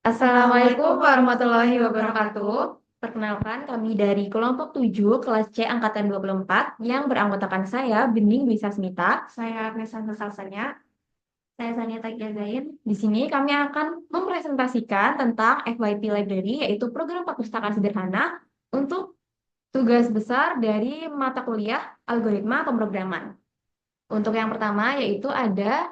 Assalamualaikum warahmatullahi wabarakatuh. Perkenalkan kami dari kelompok 7 kelas C angkatan 24 yang beranggotakan saya Bening Dwi Sasmita, saya Agnes Salsanya, saya Sania Tagiazain. Di sini kami akan mempresentasikan tentang FYP Library yaitu program perpustakaan sederhana untuk tugas besar dari mata kuliah algoritma pemrograman. Untuk yang pertama yaitu ada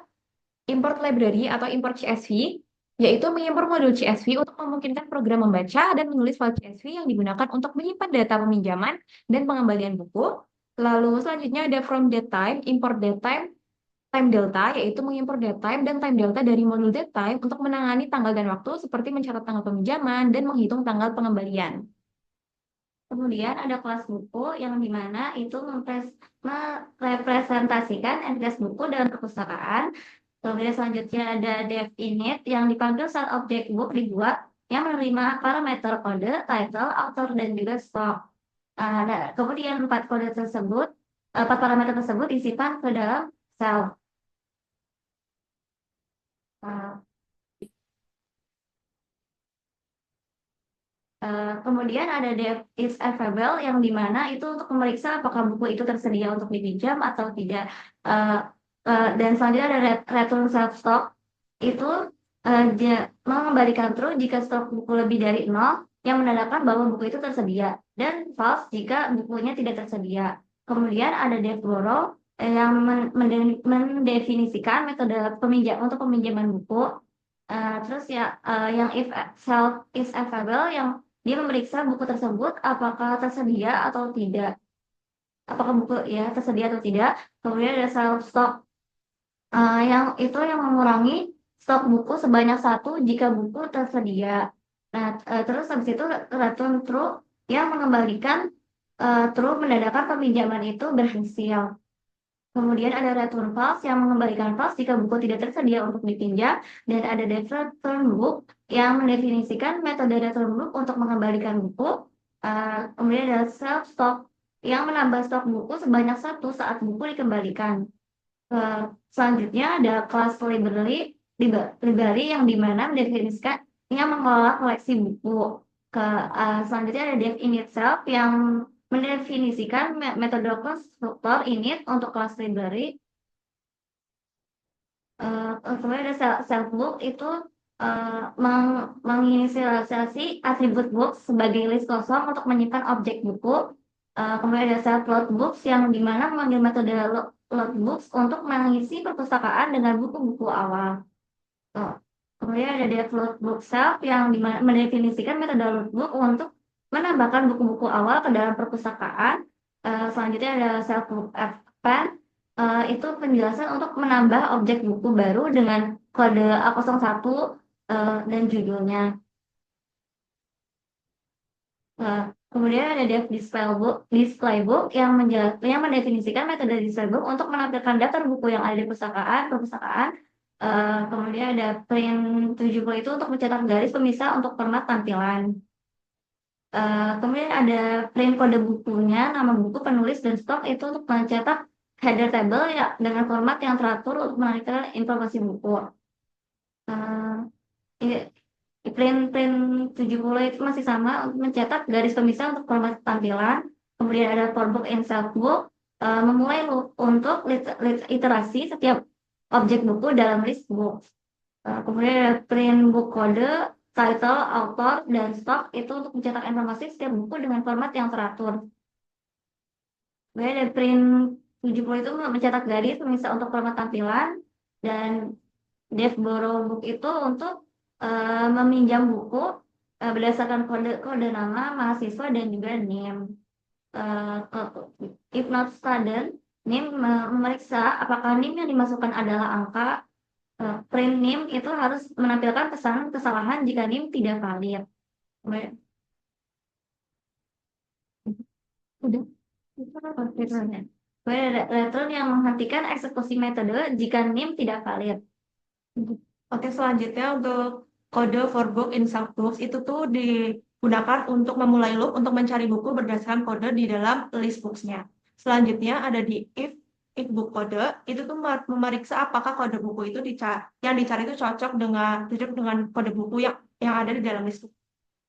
import library atau import CSV, yaitu mengimpor modul CSV untuk memungkinkan program membaca dan menulis file CSV yang digunakan untuk menyimpan data peminjaman dan pengembalian buku. Lalu selanjutnya ada from datetime, import datetime, time delta, yaitu mengimpor datetime dan time delta dari modul datetime untuk menangani tanggal dan waktu seperti mencatat tanggal peminjaman dan menghitung tanggal pengembalian. Kemudian ada kelas buku yang dimana itu merepresentasikan entitas buku dalam perpustakaan. Kemudian selanjutnya ada dev init yang dipanggil saat objek book dibuat yang menerima parameter kode, title, author, dan juga stock. Kemudian empat parameter tersebut disimpan ke dalam self. Uh, Kemudian ada dev is available yang dimana itu untuk memeriksa apakah buku itu tersedia untuk dipinjam atau tidak. Uh, dan selanjutnya ada return self stock itu dia mengembalikan true jika stok buku lebih dari 0 yang menandakan bahwa buku itu tersedia dan false jika bukunya tidak tersedia. Kemudian ada dev borrow yang mendefinisikan metode peminjam untuk peminjaman buku. Terus ya yang if self is available yang dia memeriksa buku tersebut apakah tersedia atau tidak. Apakah buku ya tersedia atau tidak. Kemudian ada self stock yang itu yang mengurangi stok buku sebanyak satu jika buku tersedia. Nah, terus habis itu return true yang mengembalikan true menandakan peminjaman itu berhasil. Kemudian ada return false yang mengembalikan false jika buku tidak tersedia untuk dipinjam, dan ada return book yang mendefinisikan metode return book untuk mengembalikan buku. Kemudian ada self stock yang menambah stok buku sebanyak satu saat buku dikembalikan. Selanjutnya ada kelas library yang dimana mendefinisikan yang mengelola koleksi buku. Selanjutnya ada dev init itself yang mendefinisikan metode konstruktor init untuk kelas library. Kemudian ada self book itu menginisialisasi atribut book sebagai list kosong untuk menyimpan objek buku. Kemudian ada self load books yang dimana memanggil metode load books untuk mengisi perpustakaan dengan buku-buku awal. Kemudian ada dev load book self yang mendefinisikan metode load book untuk menambahkan buku-buku awal ke dalam perpustakaan. Selanjutnya ada self book append itu penjelasan untuk menambah objek buku baru dengan kode A01 dan judulnya. Kemudian ada dev display book yang mendefinisikan metode display book untuk menampilkan daftar buku yang ada di perpustakaan. Kemudian ada print 70 itu untuk mencetak garis pemisah untuk format tampilan. Kemudian ada print kode bukunya, nama buku, penulis, dan stok itu untuk mencetak header table ya dengan format yang teratur untuk menampilkan informasi buku. Print 70 itu masih sama untuk mencetak garis pemisah untuk format tampilan. Kemudian ada for book and self book memulai untuk iterasi setiap objek buku dalam list book. Kemudian ada print book kode, title, author, dan stock itu untuk mencetak informasi setiap buku dengan format yang teratur. Kemudian ada print 70 itu mencetak garis pemisah untuk format tampilan, dan dev borrow book itu untuk meminjam buku berdasarkan kode nama mahasiswa dan juga name. If not student, name memeriksa apakah name yang dimasukkan adalah angka. Print name itu harus menampilkan pesan kesalahan jika name tidak valid. Udah. Kemudian ada return yang menghentikan eksekusi metode jika name tidak valid. Oke, selanjutnya untuk kode for book in self books itu tuh digunakan untuk memulai loop untuk mencari buku berdasarkan kode di dalam list books-nya. Selanjutnya ada di if if book kode itu tuh memeriksa apakah kode buku itu yang dicari itu cocok dengan kode buku yang ada di dalam list.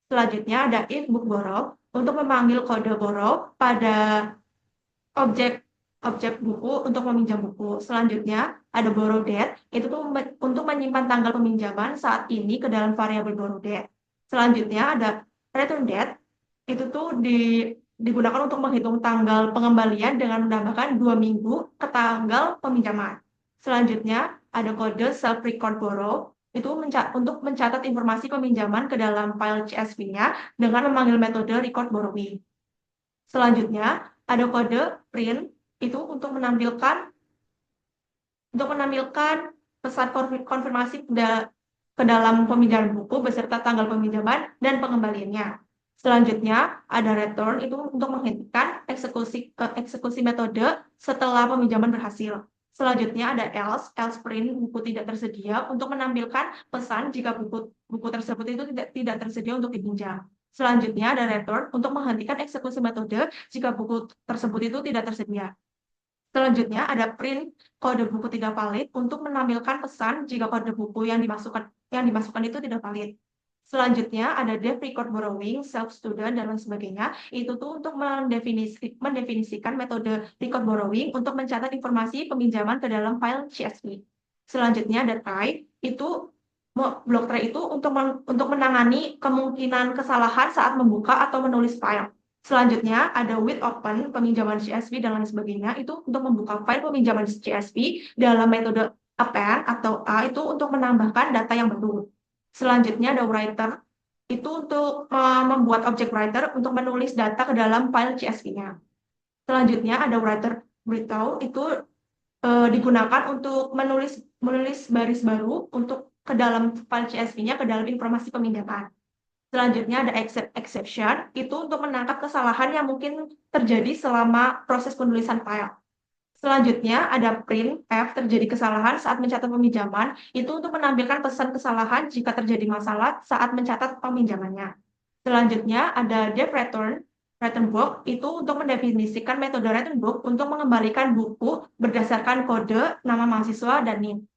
Selanjutnya ada if book borrow untuk memanggil kode borrow pada objek objek buku untuk meminjam buku. Selanjutnya ada borrow date, itu tuh untuk menyimpan tanggal peminjaman saat ini ke dalam variabel borrow date. Selanjutnya ada return date, itu tuh digunakan untuk menghitung tanggal pengembalian dengan menambahkan 2 minggu ke tanggal peminjaman. Selanjutnya ada kode self record borrow, itu untuk mencatat informasi peminjaman ke dalam file CSV-nya dengan memanggil metode record borrowing. Selanjutnya ada kode print, itu untuk menampilkan pesan konfirmasi ke dalam peminjaman buku beserta tanggal peminjaman dan pengembaliannya. Selanjutnya ada return, itu untuk menghentikan eksekusi metode setelah peminjaman berhasil. Selanjutnya ada else print buku tidak tersedia untuk menampilkan pesan jika buku tersebut itu tidak tersedia untuk dipinjam. Selanjutnya ada return untuk menghentikan eksekusi metode jika buku tersebut itu tidak tersedia. Selanjutnya ada print kode buku tidak valid untuk menampilkan pesan jika kode buku yang dimasukkan itu tidak valid. Selanjutnya ada def record borrowing, self student dan lain sebagainya. Itu tuh untuk mendefinisikan metode record borrowing untuk mencatat informasi peminjaman ke dalam file CSV. Selanjutnya ada try, itu block try itu untuk menangani kemungkinan kesalahan saat membuka atau menulis file. Selanjutnya ada with open, peminjaman CSV dan lain sebagainya, itu untuk membuka file peminjaman CSV dalam metode append atau A, itu untuk menambahkan data yang baru. Selanjutnya ada writer, itu untuk membuat objek writer untuk menulis data ke dalam file CSV-nya. Selanjutnya ada writer without, itu digunakan untuk menulis baris baru untuk ke dalam file CSV-nya, ke dalam informasi peminjaman. Selanjutnya ada exception, itu untuk menangkap kesalahan yang mungkin terjadi selama proses penulisan file. Selanjutnya ada print F, terjadi kesalahan saat mencatat peminjaman, itu untuk menampilkan pesan kesalahan jika terjadi masalah saat mencatat peminjamannya. Selanjutnya ada def return book, itu untuk mendefinisikan metode return book untuk mengembalikan buku berdasarkan kode, nama mahasiswa, dan NIM.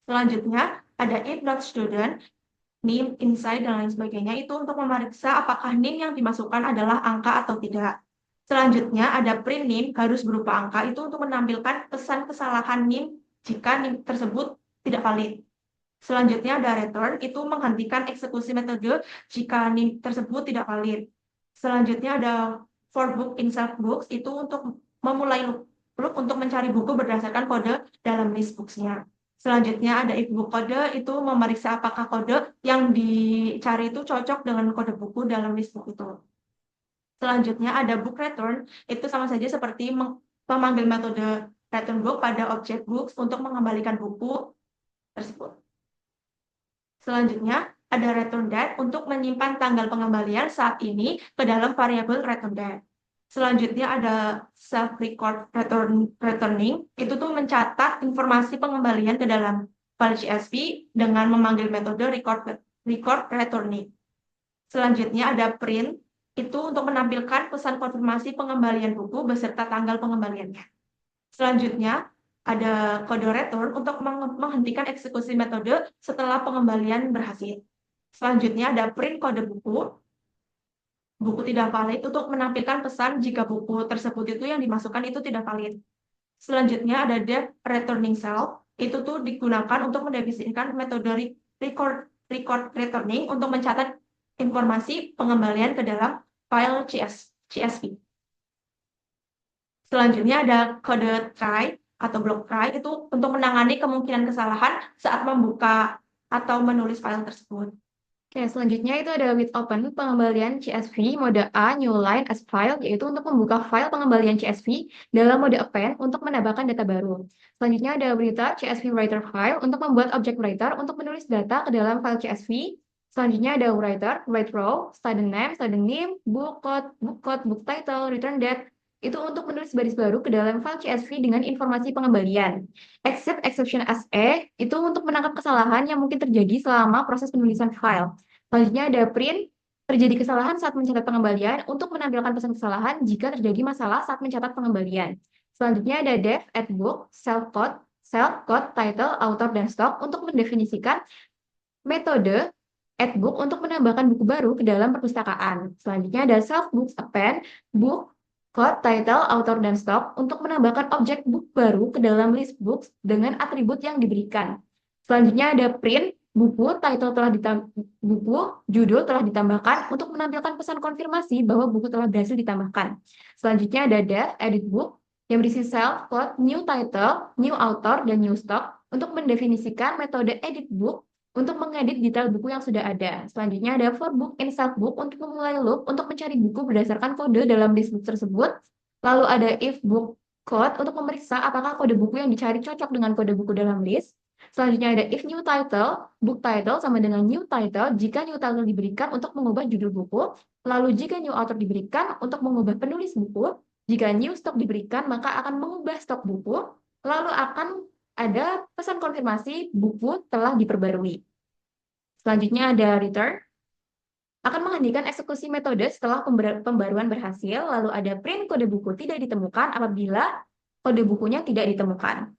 Selanjutnya ada if not student, NIM, insight, dan lain sebagainya, itu untuk memeriksa apakah NIM yang dimasukkan adalah angka atau tidak. Selanjutnya ada print NIM harus berupa angka, itu untuk menampilkan pesan kesalahan NIM jika NIM tersebut tidak valid. Selanjutnya ada return, itu menghentikan eksekusi metode jika NIM tersebut tidak valid. Selanjutnya ada for book insert books, itu untuk memulai loop untuk mencari buku berdasarkan kode dalam list books-nya. Selanjutnya ada if book kode, itu memeriksa apakah kode yang dicari itu cocok dengan kode buku dalam list book itu. Selanjutnya ada book return, itu sama saja seperti memanggil metode return book pada objek books untuk mengembalikan buku tersebut. Selanjutnya ada return date untuk menyimpan tanggal pengembalian saat ini ke dalam variabel return date. Selanjutnya ada self record returning, itu tuh mencatat informasi pengembalian ke dalam file CSV dengan memanggil metode record returning. Selanjutnya ada print, itu untuk menampilkan pesan konfirmasi pengembalian buku beserta tanggal pengembaliannya. Selanjutnya ada kode return untuk menghentikan eksekusi metode setelah pengembalian berhasil. Selanjutnya ada print kode buku tidak valid, untuk menampilkan pesan jika buku tersebut itu yang dimasukkan itu tidak valid. Selanjutnya ada def returning self, itu tuh digunakan untuk mendefinisikan metode record returning untuk mencatat informasi pengembalian ke dalam file CSV. Selanjutnya ada kode try atau block try, itu untuk menangani kemungkinan kesalahan saat membuka atau menulis file tersebut. Oke, selanjutnya itu ada with open, pengembalian CSV mode A, new line as file, yaitu untuk membuka file pengembalian CSV dalam mode append untuk menambahkan data baru. Selanjutnya ada berita CSV writer file untuk membuat objek writer untuk menulis data ke dalam file CSV. Selanjutnya ada writer, write row, student name, book code, book title, return date, itu untuk menulis baris baru ke dalam file CSV dengan informasi pengembalian. Exception SE, itu untuk menangkap kesalahan yang mungkin terjadi selama proses penulisan file. Selanjutnya ada print, terjadi kesalahan saat mencatat pengembalian untuk menampilkan pesan kesalahan jika terjadi masalah saat mencatat pengembalian. Selanjutnya ada def, add book, self code, title, author, dan stock untuk mendefinisikan metode add book untuk menambahkan buku baru ke dalam perpustakaan. Selanjutnya ada self books append, book, code, title, author, dan stock untuk menambahkan objek book baru ke dalam list books dengan atribut yang diberikan. Selanjutnya ada print, buku, buku, judul telah ditambahkan untuk menampilkan pesan konfirmasi bahwa buku telah berhasil ditambahkan. Selanjutnya ada def, edit book, yang berisi self, code, new title, new author, dan new stock untuk mendefinisikan metode edit book untuk mengedit detail buku yang sudah ada. Selanjutnya ada for book in self book untuk memulai loop untuk mencari buku berdasarkan kode dalam list book tersebut. Lalu ada if book code untuk memeriksa apakah kode buku yang dicari cocok dengan kode buku dalam list. Selanjutnya ada if new title, book title sama dengan new title jika new title diberikan untuk mengubah judul buku. Lalu jika new author diberikan untuk mengubah penulis buku. Jika new stock diberikan, maka akan mengubah stok buku, lalu akan ada pesan konfirmasi buku telah diperbarui. Selanjutnya ada return, akan menghentikan eksekusi metode setelah pembaruan berhasil, lalu ada print kode buku tidak ditemukan apabila kode bukunya tidak ditemukan.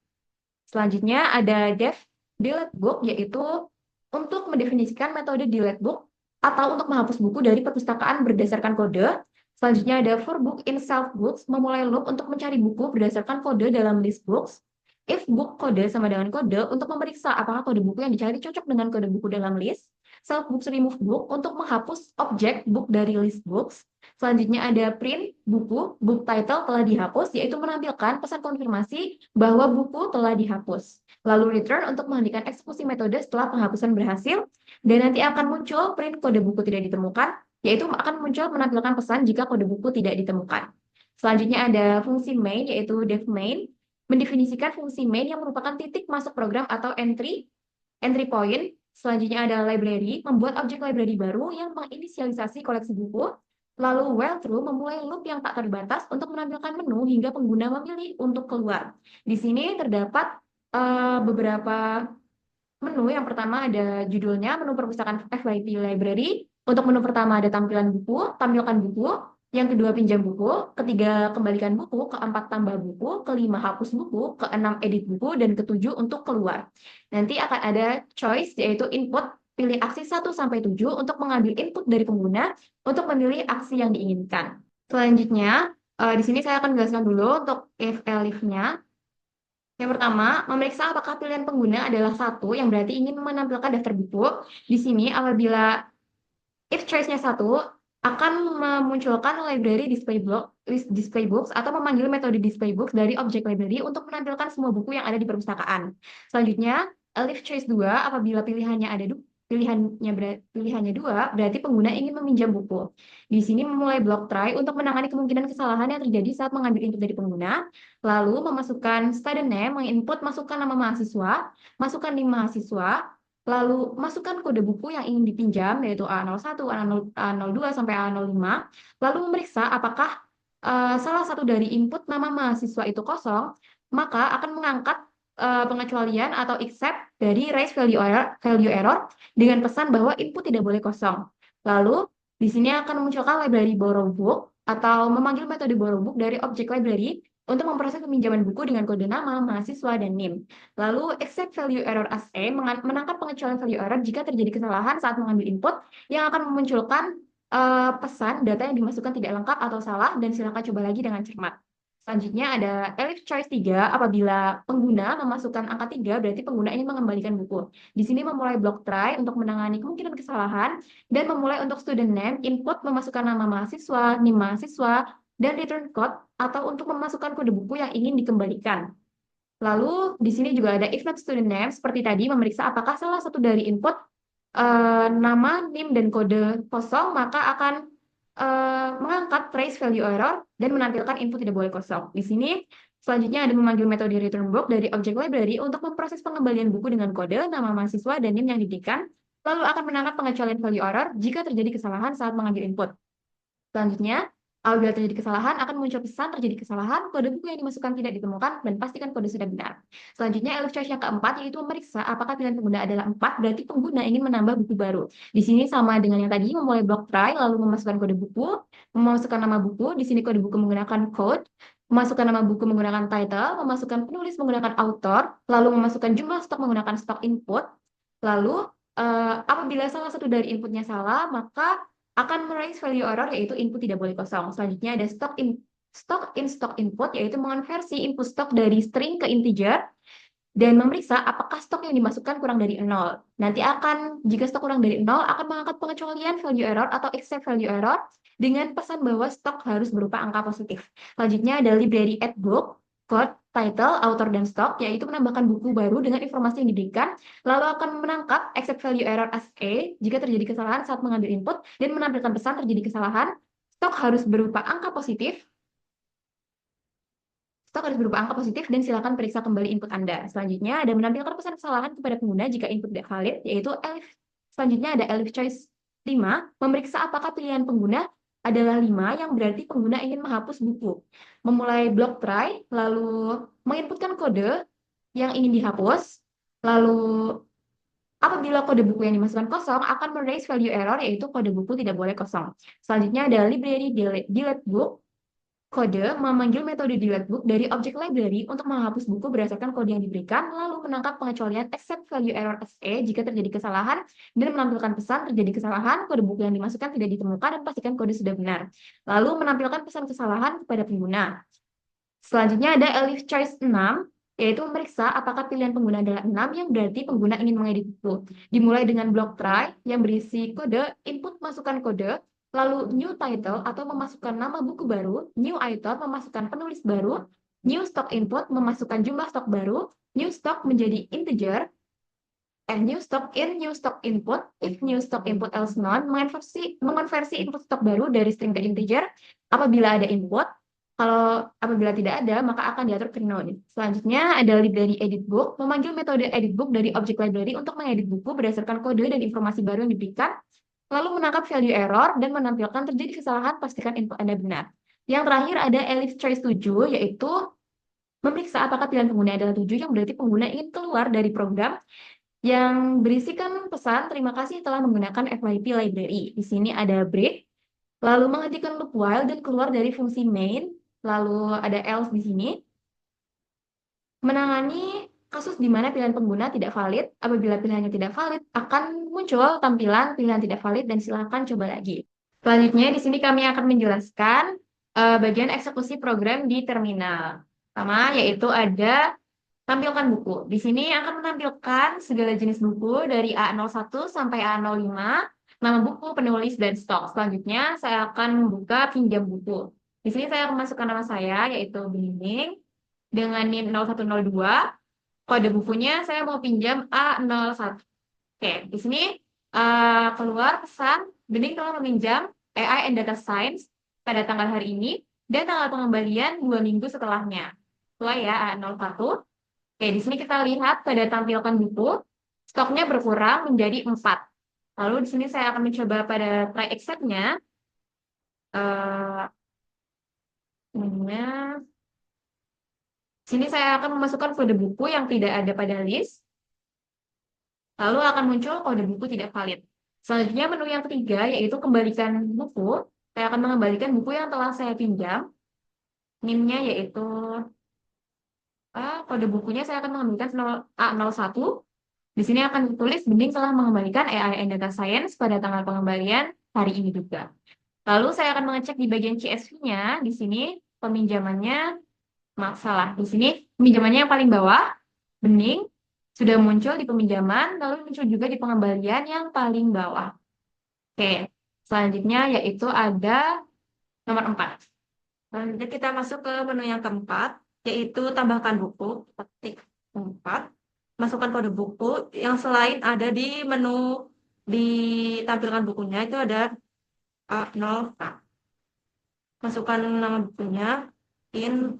Selanjutnya ada def delete book, yaitu untuk mendefinisikan metode delete book atau untuk menghapus buku dari perpustakaan berdasarkan kode. Selanjutnya ada for book in self books, memulai loop untuk mencari buku berdasarkan kode dalam list books. If book kode sama dengan kode untuk memeriksa apakah kode buku yang dicari cocok dengan kode buku dalam list. Self books remove book untuk menghapus objek book dari list books. Selanjutnya ada print buku, book title telah dihapus, yaitu menampilkan pesan konfirmasi bahwa buku telah dihapus. Lalu return untuk menghentikan eksekusi metode setelah penghapusan berhasil, dan nanti akan muncul print kode buku tidak ditemukan, yaitu akan muncul menampilkan pesan jika kode buku tidak ditemukan. Selanjutnya ada fungsi main, yaitu def main, mendefinisikan fungsi main yang merupakan titik masuk program atau entry point. Selanjutnya ada library, membuat objek library baru yang menginisialisasi koleksi buku. Lalu while true, memulai loop yang tak terbatas untuk menampilkan menu hingga pengguna memilih untuk keluar. Di sini terdapat beberapa menu. Yang pertama ada judulnya, menu perpustakaan FYP Library. Untuk menu pertama ada tampilan buku, tampilkan buku. Yang kedua pinjam buku, ketiga kembalikan buku, keempat tambah buku, kelima hapus buku, keenam edit buku, dan ketujuh untuk keluar. Nanti akan ada choice, yaitu input, pilih aksi 1-7 untuk mengambil input dari pengguna untuk memilih aksi yang diinginkan. Selanjutnya, di sini saya akan jelaskan dulu untuk if-elif-nya. Yang pertama, memeriksa apakah pilihan pengguna adalah satu, yang berarti ingin menampilkan daftar buku. Di sini, apabila if choice-nya satu, akan memunculkan library display books atau memanggil metode display books dari objek library untuk menampilkan semua buku yang ada di perpustakaan. Selanjutnya, if choice 2, apabila pilihannya dua, berarti pengguna ingin meminjam buku. Di sini memulai block try untuk menangani kemungkinan kesalahan yang terjadi saat mengambil input dari pengguna. Lalu memasukkan student name, menginput masukkan nama mahasiswa, masukkan NIM mahasiswa, lalu masukkan kode buku yang ingin dipinjam, yaitu A01, A02, sampai A05, lalu memeriksa apakah salah satu dari input nama mahasiswa itu kosong, maka akan mengangkat pengecualian atau except dari raise value error dengan pesan bahwa input tidak boleh kosong. Lalu, di sini akan memunculkan library borrow book atau memanggil metode borrow book dari objek library untuk memproses peminjaman buku dengan kode nama, mahasiswa, dan NIM. Lalu, accept value error as a, menangkap pengecualian value error jika terjadi kesalahan saat mengambil input yang akan memunculkan pesan data yang dimasukkan tidak lengkap atau salah, dan silakan coba lagi dengan cermat. Selanjutnya ada elif choice 3, apabila pengguna memasukkan angka 3, berarti pengguna ingin mengembalikan buku. Di sini memulai block try untuk menangani kemungkinan kesalahan, dan memulai untuk student name, input memasukkan nama mahasiswa, NIM mahasiswa, dan return code, atau untuk memasukkan kode buku yang ingin dikembalikan. Lalu di sini juga ada if not student name, seperti tadi memeriksa apakah salah satu dari input nama, NIM, dan kode kosong, maka akan mengangkat trace value error dan menampilkan input tidak boleh kosong. Di sini selanjutnya ada memanggil metode return book dari objek library untuk memproses pengembalian buku dengan kode, nama mahasiswa, dan NIM yang diberikan, lalu akan menangkap pengecualian value error jika terjadi kesalahan saat mengambil input. Selanjutnya, apabila terjadi kesalahan, akan muncul pesan terjadi kesalahan, kode buku yang dimasukkan tidak ditemukan, dan pastikan kode sudah benar. Selanjutnya, elif choice yang keempat, yaitu memeriksa apakah pilihan pengguna adalah 4, berarti pengguna ingin menambah buku baru. Di sini sama dengan yang tadi, memulai block try, lalu memasukkan kode buku, memasukkan nama buku, di sini kode buku menggunakan code, memasukkan nama buku menggunakan title, memasukkan penulis menggunakan author, lalu memasukkan jumlah stok menggunakan stok input, lalu apabila salah satu dari inputnya salah, maka akan meraise value error, yaitu input tidak boleh kosong. Selanjutnya ada stock input, yaitu mengonversi input stok dari string ke integer, dan memeriksa apakah stok yang dimasukkan kurang dari 0. Nanti jika stok kurang dari 0, akan mengangkat pengecualian value error atau except value error dengan pesan bahwa stok harus berupa angka positif. Selanjutnya ada library add book, code, title, author, dan stock, yaitu menambahkan buku baru dengan informasi yang diberikan, lalu akan menangkap except value error as A jika terjadi kesalahan saat mengambil input, dan menampilkan pesan terjadi kesalahan, stok harus berupa angka positif, stok harus berupa angka positif dan silakan periksa kembali input Anda. Selanjutnya ada menampilkan pesan kesalahan kepada pengguna jika input tidak valid, yaitu elif. Selanjutnya ada elif choice 5, memeriksa apakah pilihan pengguna adalah 5, yang berarti pengguna ingin menghapus buku. Memulai block try, lalu menginputkan kode yang ingin dihapus, lalu apabila kode buku yang dimasukkan kosong, akan meraise value error, yaitu kode buku tidak boleh kosong. Selanjutnya ada library delete book, kode memanggil metode delete book dari objek library untuk menghapus buku berdasarkan kode yang diberikan, lalu menangkap pengecualian except value error SE jika terjadi kesalahan, dan menampilkan pesan terjadi kesalahan, kode buku yang dimasukkan tidak ditemukan, dan pastikan kode sudah benar. Lalu menampilkan pesan kesalahan kepada pengguna. Selanjutnya ada elif choice 6, yaitu memeriksa apakah pilihan pengguna adalah 6, yang berarti pengguna ingin mengedit buku. Dimulai dengan block try yang berisi kode input masukkan kode, lalu new title atau memasukkan nama buku baru, new author memasukkan penulis baru, new stock input memasukkan jumlah stok baru, new stock menjadi integer, new stock in, new stock input, if new stock input else none, mengonversi input stok baru dari string ke integer apabila ada input. Kalau apabila tidak ada, maka akan diatur ke none. Selanjutnya ada library edit book, memanggil metode edit book dari objek library untuk mengedit buku berdasarkan kode dan informasi baru yang diberikan, lalu menangkap value error dan menampilkan terjadi kesalahan, pastikan input Anda benar. Yang terakhir ada elif choice 7, yaitu memeriksa apakah pilihan pengguna adalah 7, yang berarti pengguna ingin keluar dari program yang berisikan pesan terima kasih telah menggunakan FYP library. Di sini ada break, lalu menghentikan loop while dan keluar dari fungsi main, lalu ada else di sini. Menangani kasus di mana pilihan pengguna tidak valid. Apabila pilihannya tidak valid, akan muncul tampilan pilihan tidak valid dan silakan coba lagi. Selanjutnya di sini kami akan menjelaskan bagian eksekusi program di terminal. Pertama yaitu ada tampilkan buku. Di sini akan menampilkan segala jenis buku dari A01 sampai A05, nama buku, penulis, dan stok. Selanjutnya saya akan membuka pinjam buku. Di sini saya akan masukkan nama saya, yaitu Bening, dengan NIM 0102. Kode bukunya saya mau pinjam A01. Oke, di sini keluar pesan Bening telah meminjam AI and Data Science pada tanggal hari ini dan tanggal pengembalian 2 minggu setelahnya. Sesuai ya A01. Oke, di sini kita lihat pada tampilkan buku, stoknya berkurang menjadi 4. Lalu di sini saya akan mencoba pada try accept-nya. Sini saya akan memasukkan kode buku yang tidak ada pada list. Lalu akan muncul kode buku tidak valid. Selanjutnya menu yang ketiga yaitu kembalikan buku. Saya akan mengembalikan buku yang telah saya pinjam. NIM-nya yaitu kode bukunya saya akan mengembalikan A01. Di sini akan ditulis Bening telah mengembalikan AI and Data Science pada tanggal pengembalian hari ini juga. Lalu saya akan mengecek di bagian CSV-nya. Di sini peminjamannya, maaf salah. Di sini peminjamannya yang paling bawah, Bening, sudah muncul di peminjaman, lalu muncul juga di pengembalian yang paling bawah. Oke, selanjutnya yaitu ada nomor 4. Selanjutnya kita masuk ke menu yang keempat, yaitu tambahkan buku. Ketik 4. Masukkan kode buku yang selain ada di menu ditampilkan bukunya itu ada A0. Masukkan nama bukunya, in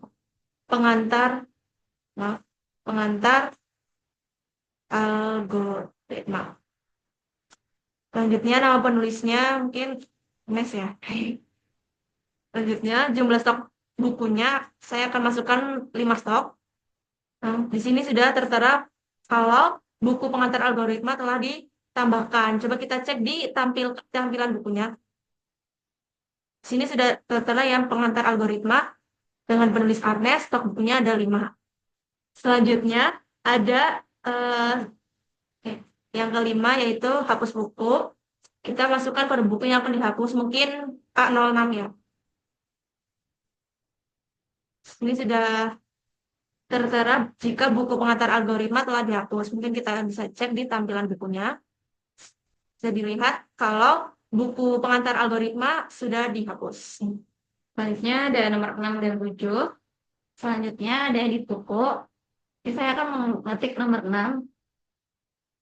pengantar algoritma. Selanjutnya nama penulisnya mungkin Mes ya. Selanjutnya jumlah stok bukunya saya akan masukkan 5 stok. Nah, di sini sudah tertera kalau buku pengantar algoritma telah ditambahkan. Coba kita cek di tampilan bukunya. Sini sudah tertera yang pengantar algoritma. Dengan penulis Arnes, stok bukunya ada 5. Selanjutnya ada yang kelima yaitu hapus buku. Kita masukkan pada buku yang akan dihapus, mungkin A06 ya. Ini sudah tertera jika buku pengantar algoritma telah dihapus. Mungkin kita bisa cek di tampilan bukunya. Bisa dilihat kalau buku pengantar algoritma sudah dihapus. Selanjutnya ada nomor 6 dan 7. Selanjutnya ada edit buku. Jadi saya akan mengetik nomor 6.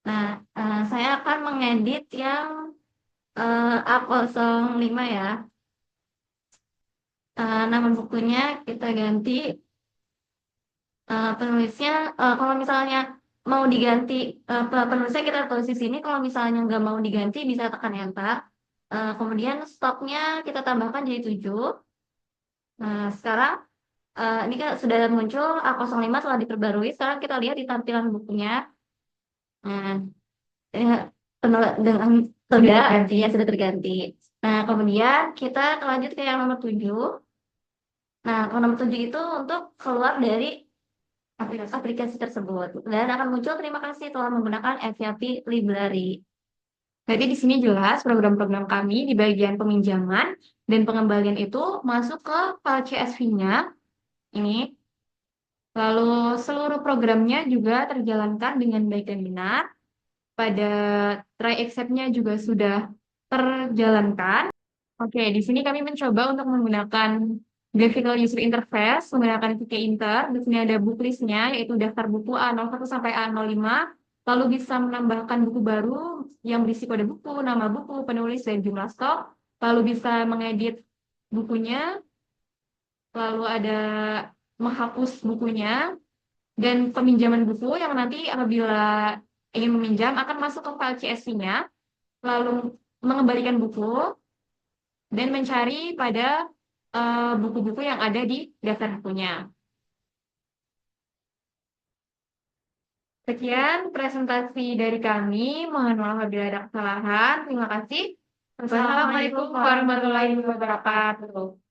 Nah, saya akan mengedit yang A05 ya. Nama bukunya kita ganti. Penulisnya, kalau misalnya mau diganti, penulisnya kita tulis di sini. Kalau misalnya nggak mau diganti, bisa tekan enter. Kemudian stoknya kita tambahkan jadi 7. Nah, sekarang ini kan sudah muncul A05 telah diperbarui. Sekarang kita lihat di tampilan bukunya. Nah, dengan sudah ganti ya, sudah terganti. Nah, kemudian kita lanjut ke yang nomor 7. Nah, kalau nomor 7 itu untuk keluar dari aplikasi tersebut dan akan muncul terima kasih telah menggunakan FYP Library. Berarti di sini jelas program-program kami di bagian peminjaman dan pengembalian itu masuk ke file CSV-nya ini. Lalu seluruh programnya juga terjalankan dengan baik dan benar. Pada try accept-nya juga sudah terjalankan. Oke, di sini kami mencoba untuk menggunakan graphical user interface menggunakan Inter. Di sini ada book list-nya, yaitu daftar buku A01 sampai A05. Lalu bisa menambahkan buku baru yang berisi kode buku, nama buku, penulis, dan jumlah stok. Lalu bisa mengedit bukunya. Lalu ada menghapus bukunya. Dan peminjaman buku yang nanti apabila ingin meminjam akan masuk ke file CSV-nya. Lalu mengembalikan buku dan mencari pada buku-buku yang ada di daftar bukunya. Sekian presentasi dari kami. Mohon maaf apabila ada kesalahan. Terima kasih. Wassalamualaikum warahmatullahi wabarakatuh.